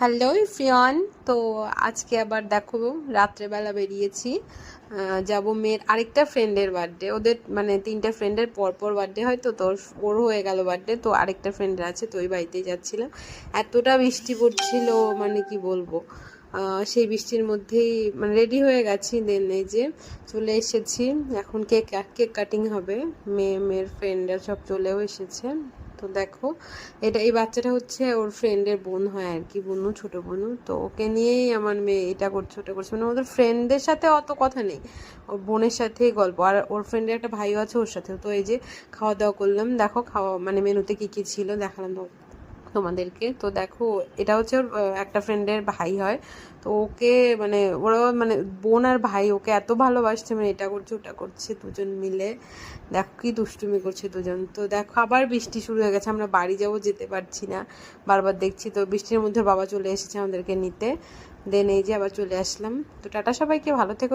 Hello everyone. তো আজকে আবার দেখো রাত্রেবেলা বেরিয়েছি, যাব মেয়ের আরেকটা ফ্রেন্ডের বার্থডে। ওদের মানে তিনটে ফ্রেন্ডের পরপর বার্থডে হয়, তো তোর ওর হয়ে গেল বার্থডে, তো আরেকটা ফ্রেন্ডের আছে, তো ওই বাড়িতেই যাচ্ছিলাম। এতটা বৃষ্টি পড়ছিল মানে কি বলবো, সেই বৃষ্টির মধ্যেই মানে রেডি হয়ে গেছি। দেন এই যে চলে এসেছি, এখন কেক কাটিং হবে। মেয়ের ফ্রেন্ডরা সব চলেও এসেছে। তো দেখো, এই বাচ্চাটা হচ্ছে ওর ফ্রেন্ডের বোন হয় আর কি, বোনু, ছোট বোনু। তো ওকে নিয়েই আমার মেয়ে এটা করছে ওটা করছে, মানে ওদের ফ্রেন্ডদের সাথে অত কথা নেই, ওর বোনের সাথেই গল্প। আর ওর ফ্রেন্ডের একটা ভাইও আছে ওর সাথেও। তো এই যে খাওয়া দাওয়া করলাম, দেখো খাওয়া মানে মেনুতে কী কী ছিল দেখালাম তোমাদেরকে। তো দেখো, এটা হচ্ছে ওর একটা ফ্রেন্ডের ভাই হয়। তো ওকে মানে ওরা মানে বোন আর ভাই ওকে এত ভালোবাসছে, মানে এটা করছে ওটা করছে দুজন মিলে। দেখো কি দুষ্টুমি করছে দুজন। তো দেখো আবার বৃষ্টি শুরু হয়ে গেছে, আমরা বাড়ি যাবো, যেতে পারছি না, বারবার দেখছি। তো বৃষ্টির মধ্যে বাবা চলে এসেছে আমাদেরকে নিতে। দেন এই যে আবার চলে আসলাম। তো টাটা সবাইকে, ভালো থেকো।